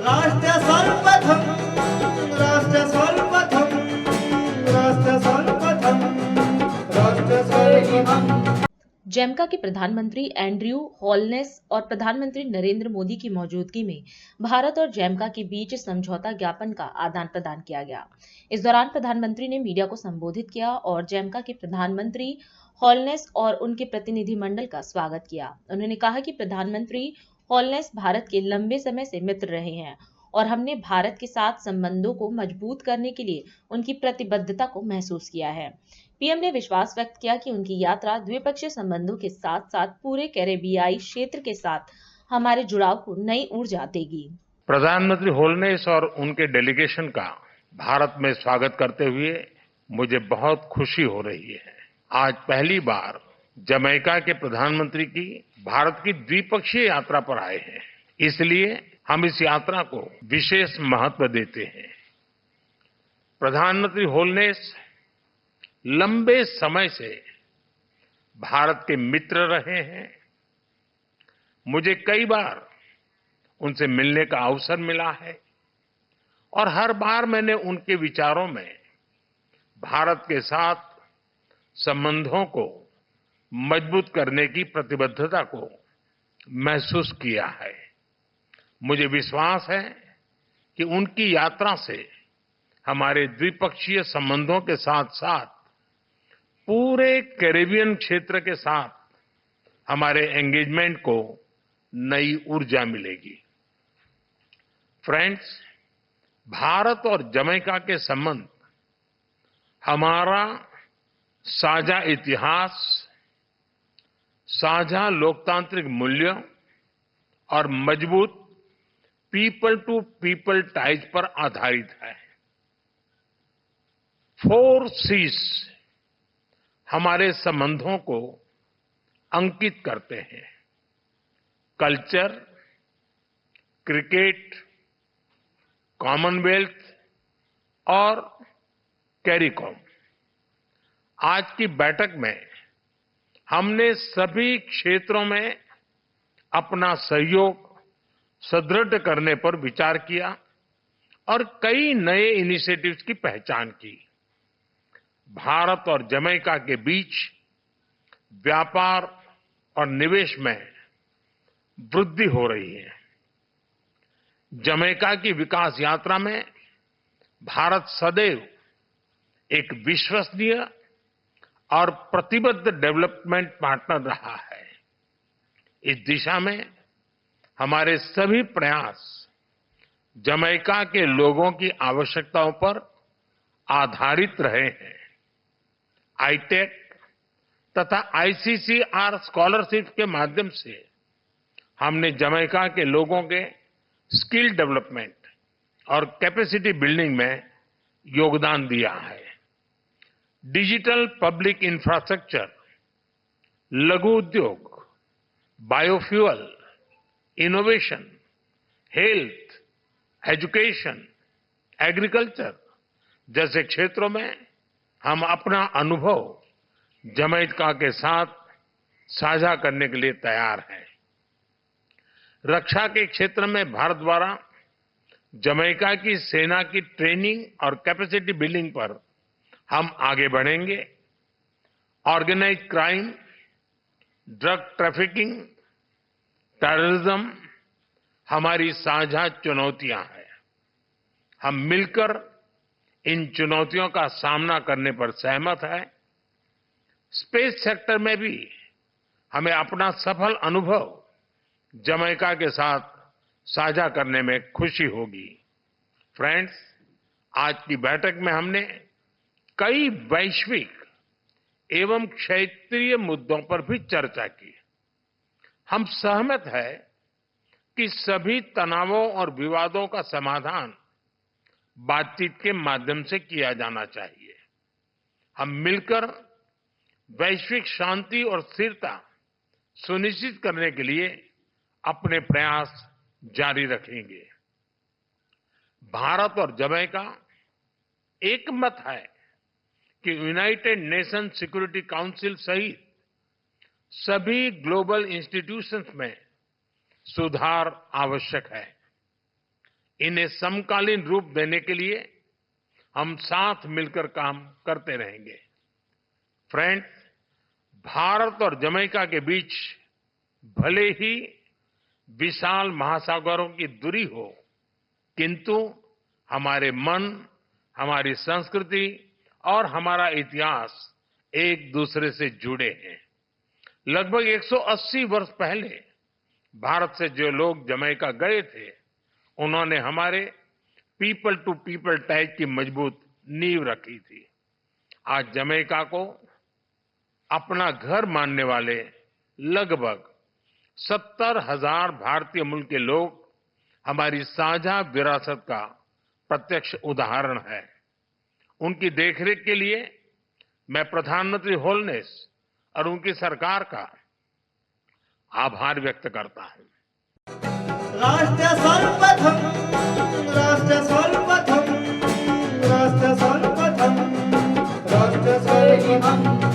राष्ट्र सर्वप्रथम राष्ट्र सर्वप्रथम राष्ट्र सर्वप्रथम राष्ट्र सर्वप्रथम। जैमका के प्रधानमंत्री एंड्रयू हॉलनेस और प्रधानमंत्री नरेंद्र मोदी की मौजूदगी में भारत और जैमका के बीच समझौता ज्ञापन का आदान प्रदान किया गया। इस दौरान प्रधानमंत्री ने मीडिया को संबोधित किया और जैमका के प्रधानमंत्री हॉलनेस और उनके प्रतिनिधिमंडल का स्वागत किया। उन्होंने कहा कि प्रधानमंत्री हॉलनेस भारत के लंबे समय से मित्र रहे हैं और हमने भारत के साथ संबंधों को मजबूत करने के लिए उनकी प्रतिबद्धता को महसूस किया है। पीएम ने विश्वास व्यक्त किया कि उनकी यात्रा द्विपक्षीय संबंधों के साथ साथ पूरे कैरेबियाई क्षेत्र के साथ हमारे जुड़ाव को नई ऊर्जा देगी। प्रधानमंत्री होलनेस और उनके डेलीगेशन का भारत में स्वागत करते हुए मुझे बहुत खुशी हो रही है। आज पहली बार जमैका के प्रधानमंत्री की भारत की द्विपक्षीय यात्रा पर आए हैं, इसलिए हम इस यात्रा को विशेष महत्व देते हैं। प्रधानमंत्री होलनेस लंबे समय से भारत के मित्र रहे हैं। मुझे कई बार उनसे मिलने का अवसर मिला है और हर बार मैंने उनके विचारों में भारत के साथ संबंधों को मजबूत करने की प्रतिबद्धता को महसूस किया है। मुझे विश्वास है कि उनकी यात्रा से हमारे द्विपक्षीय संबंधों के साथ साथ पूरे कैरेबियन क्षेत्र के साथ हमारे एंगेजमेंट को नई ऊर्जा मिलेगी। फ्रेंड्स, भारत और जमैका के संबंध हमारा साझा इतिहास, साझा लोकतांत्रिक मूल्यों और मजबूत पीपल टू पीपल टाइज पर आधारित है। 4 C's हमारे संबंधों को अंकित करते हैं: कल्चर, क्रिकेट, कॉमनवेल्थ और कैरिकॉम। आज की बैठक में हमने सभी क्षेत्रों में अपना सहयोग सुदृढ़ करने पर विचार किया और कई नए इनिशिएटिव्स की पहचान की। भारत और जमैका के बीच व्यापार और निवेश में वृद्धि हो रही है। जमैका की विकास यात्रा में भारत सदैव एक विश्वसनीय और प्रतिबद्ध डेवलपमेंट पार्टनर रहा है। इस दिशा में हमारे सभी प्रयास जमैका के लोगों की आवश्यकताओं पर आधारित रहे हैं। आईटेक तथा आईसीसीआर स्कॉलरशिप के माध्यम से हमने जमैका के लोगों के स्किल डेवलपमेंट और कैपेसिटी बिल्डिंग में योगदान दिया है। डिजिटल पब्लिक इंफ्रास्ट्रक्चर, लघु उद्योग, biofuel, innovation, health, education, agriculture जैसे क्षेत्रों में हम अपना अनुभव जमैका के साथ साझा करने के लिए तैयार हैं। रक्षा के क्षेत्र में भारत द्वारा जमैका की सेना की ट्रेनिंग और कैपेसिटी बिल्डिंग पर हम आगे बढ़ेंगे। Organised crime, drug trafficking, terrorism हमारी साझा चुनौतियां हैं। हम मिलकर इन चुनौतियों का सामना करने पर सहमत हैं। स्पेस सेक्टर में भी हमें अपना सफल अनुभव जमैका के साथ साझा करने में खुशी होगी। फ्रेंड्स, आज की बैठक में हमने कई वैश्विक एवं क्षेत्रीय मुद्दों पर भी चर्चा की। हम सहमत हैं कि सभी तनावों और विवादों का समाधान बातचीत के माध्यम से किया जाना चाहिए। हम मिलकर वैश्विक शांति और स्थिरता सुनिश्चित करने के लिए अपने प्रयास जारी रखेंगे। भारत और जमैका एकमत है कि यूनाइटेड नेशन सिक्योरिटी काउंसिल सहित सभी ग्लोबल इंस्टीट्यूशंस में सुधार आवश्यक है। इन्हें समकालीन रूप देने के लिए हम साथ मिलकर काम करते रहेंगे। फ्रेंड्स, भारत और जमैका के बीच भले ही विशाल महासागरों की दूरी हो, किंतु हमारे मन, हमारी संस्कृति और हमारा इतिहास एक दूसरे से जुड़े हैं। लगभग 180 वर्ष पहले भारत से जो लोग जमैका गए थे, उन्होंने हमारे पीपल टू पीपल टैग की मजबूत नींव रखी थी। आज जमैका को अपना घर मानने वाले लगभग 70,000 भारतीय मूल के लोग हमारी साझा विरासत का प्रत्यक्ष उदाहरण है। उनकी देखरेख के लिए मैं प्रधानमंत्री होलनेस और उनकी सरकार का आभार व्यक्त करता हूं। राष्ट्र सर्वप्रथम, राष्ट्र सर्वप्रथम, राष्ट्र सर्वप्रथम, राष्ट्र सर्वप्रथम।